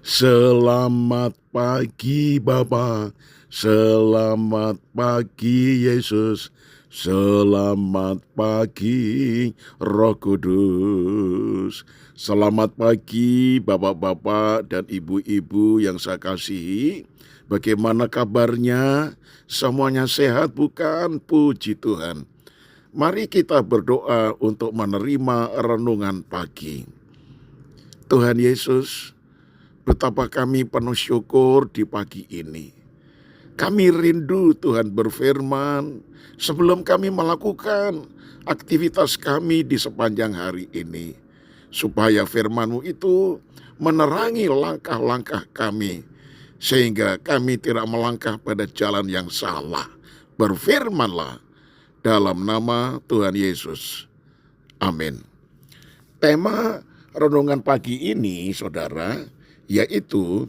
Selamat pagi Bapa, selamat pagi Yesus, selamat pagi Roh Kudus. Selamat pagi bapak-bapak dan ibu-ibu yang saya kasihi. Bagaimana kabarnya? Semuanya sehat bukan? Puji Tuhan. Mari kita berdoa untuk menerima renungan pagi. Tuhan Yesus, betapa kami penuh syukur di pagi ini. Kami rindu Tuhan berfirman sebelum kami melakukan aktivitas kami di sepanjang hari ini. Supaya firman-Mu itu menerangi langkah-langkah kami. Sehingga kami tidak melangkah pada jalan yang salah. Berfirmanlah dalam nama Tuhan Yesus. Amin. Tema renungan pagi ini, saudara, yaitu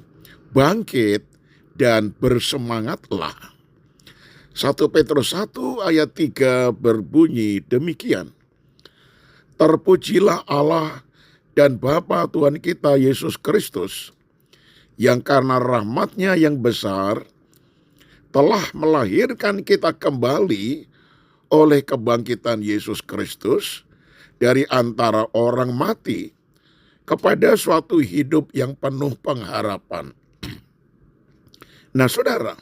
bangkit dan bersemangatlah. 1 Petrus 1 ayat 3 berbunyi demikian. Terpujilah Allah dan Bapa Tuhan kita Yesus Kristus, yang karena rahmat-Nya yang besar telah melahirkan kita kembali oleh kebangkitan Yesus Kristus dari antara orang mati kepada suatu hidup yang penuh pengharapan. Nah, saudara,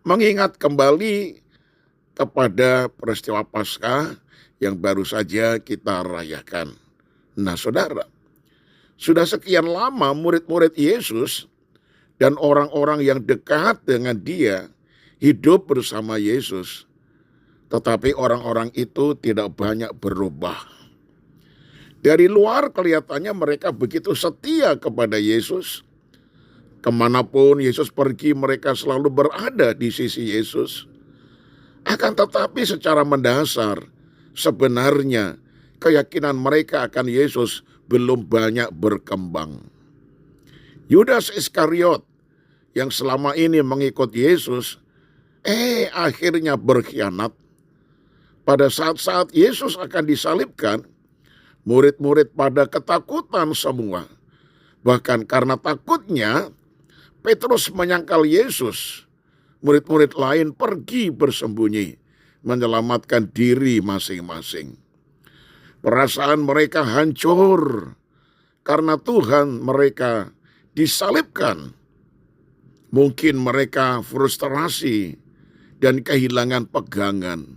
mengingat kembali kepada peristiwa Paskah yang baru saja kita rayakan. Nah, saudara, sudah sekian lama murid-murid Yesus dan orang-orang yang dekat dengan Dia hidup bersama Yesus. Tetapi orang-orang itu tidak banyak berubah. Dari luar kelihatannya mereka begitu setia kepada Yesus. Kemanapun Yesus pergi, mereka selalu berada di sisi Yesus. Akan tetapi secara mendasar, sebenarnya keyakinan mereka akan Yesus belum banyak berkembang. Yudas Iskariot yang selama ini mengikut Yesus, akhirnya berkhianat. Pada saat-saat Yesus akan disalibkan, murid-murid pada ketakutan semua. Bahkan karena takutnya, Petrus menyangkal Yesus. Murid-murid lain pergi bersembunyi, menyelamatkan diri masing-masing. Perasaan mereka hancur karena Tuhan mereka disalibkan. Mungkin mereka frustrasi dan kehilangan pegangan.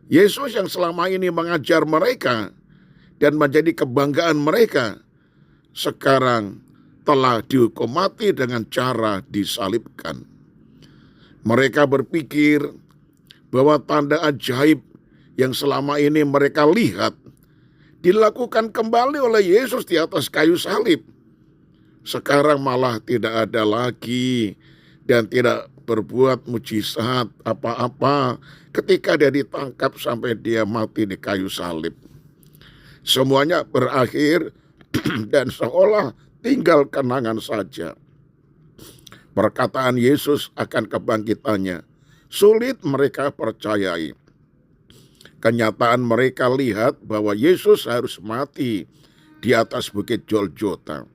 Yesus yang selama ini mengajar mereka dan menjadi kebanggaan mereka, sekarang telah dihukum mati dengan cara disalibkan. Mereka berpikir bahwa tanda ajaib yang selama ini mereka lihat dilakukan kembali oleh Yesus di atas kayu salib. Sekarang malah tidak ada lagi dan tidak berbuat mujizat apa-apa ketika dia ditangkap sampai dia mati di kayu salib. Semuanya berakhir dan seolah tinggal kenangan saja. Perkataan Yesus akan kebangkitannya sulit mereka percayai. Kenyataan mereka lihat bahwa Yesus harus mati di atas bukit Golgota.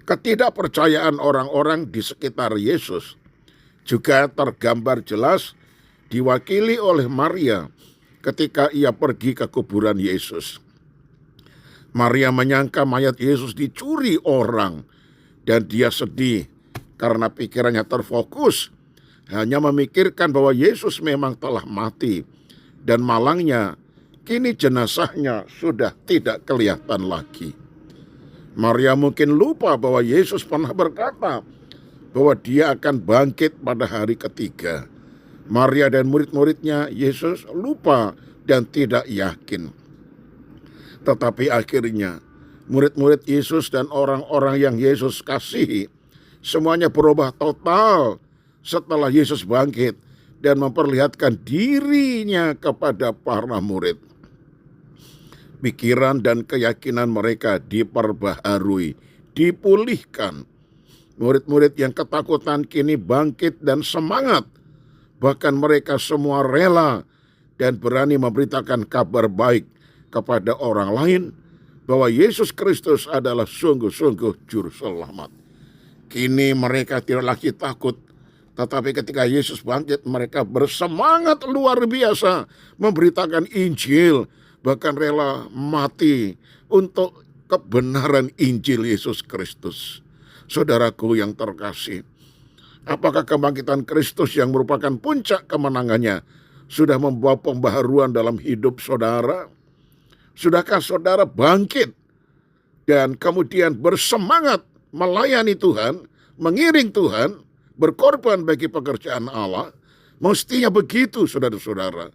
Ketidakpercayaan orang-orang di sekitar Yesus juga tergambar jelas diwakili oleh Maria ketika ia pergi ke kuburan Yesus. Maria menyangka mayat Yesus dicuri orang dan dia sedih karena pikirannya terfokus hanya memikirkan bahwa Yesus memang telah mati dan malangnya kini jenazahnya sudah tidak kelihatan lagi. Maria mungkin lupa bahwa Yesus pernah berkata bahwa dia akan bangkit pada hari ketiga. Maria dan murid-muridnya Yesus lupa dan tidak yakin. Tetapi akhirnya murid-murid Yesus dan orang-orang yang Yesus kasihi semuanya berubah total setelah Yesus bangkit dan memperlihatkan dirinya kepada para murid. Pikiran dan keyakinan mereka diperbaharui, dipulihkan. Murid-murid yang ketakutan kini bangkit dan semangat. Bahkan mereka semua rela dan berani memberitakan kabar baik kepada orang lain bahwa Yesus Kristus adalah sungguh-sungguh juru selamat. Kini mereka tidak lagi takut, tetapi ketika Yesus bangkit, mereka bersemangat luar biasa memberitakan Injil, bahkan rela mati untuk kebenaran Injil Yesus Kristus. Saudaraku yang terkasih, apakah kebangkitan Kristus yang merupakan puncak kemenangannya sudah membawa pembaharuan dalam hidup saudara? Sudahkah saudara bangkit dan kemudian bersemangat melayani Tuhan, mengiring Tuhan, berkorban bagi pekerjaan Allah? Mestinya begitu, saudara-saudara.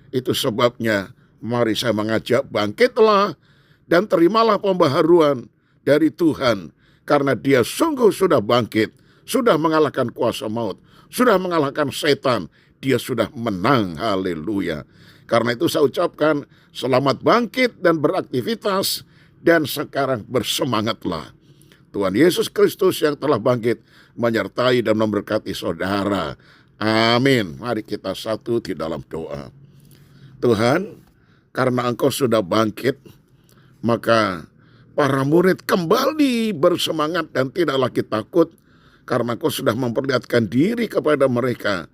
Itu sebabnya mari saya mengajak, bangkitlah dan terimalah pembaharuan dari Tuhan, karena Dia sungguh sudah bangkit, sudah mengalahkan kuasa maut, sudah mengalahkan setan. Dia sudah menang, haleluya. Karena itu saya ucapkan selamat bangkit dan beraktivitas, dan sekarang bersemangatlah. Tuhan Yesus Kristus yang telah bangkit menyertai dan memberkati saudara. Amin. Mari kita satu di dalam doa. Tuhan, karena Engkau sudah bangkit, maka para murid kembali bersemangat dan tidak lagi takut, karena Engkau sudah memperlihatkan diri kepada mereka.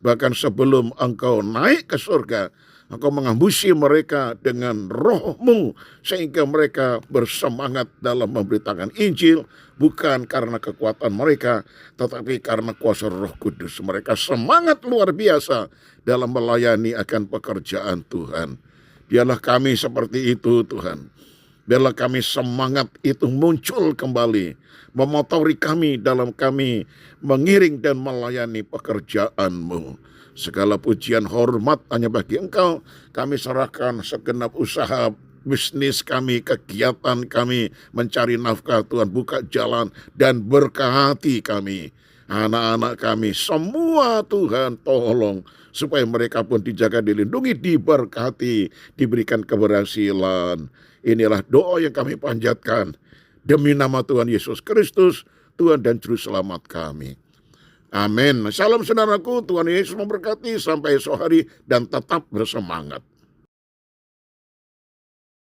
Bahkan sebelum Engkau naik ke surga, Engkau mengambusi mereka dengan Roh-Mu, sehingga mereka bersemangat dalam memberitakan Injil, bukan karena kekuatan mereka, tetapi karena kuasa Roh Kudus. Mereka semangat luar biasa dalam melayani akan pekerjaan Tuhan. Biarlah kami seperti itu, Tuhan. Biarlah kami semangat itu muncul kembali, memotori kami dalam kami mengiring dan melayani pekerjaan-Mu. Segala pujian hormat hanya bagi Engkau. Kami serahkan segenap usaha bisnis kami, kegiatan kami, mencari nafkah. Tuhan, buka jalan dan berkati kami. Anak-anak kami semua, Tuhan, tolong supaya mereka pun dijaga, dilindungi, diberkati, diberikan keberhasilan. Inilah doa yang kami panjatkan demi nama Tuhan Yesus Kristus, Tuhan dan Juru Selamat kami. Amin. Salam saudaraku, Tuhan Yesus memberkati, sampai esok hari dan tetap bersemangat.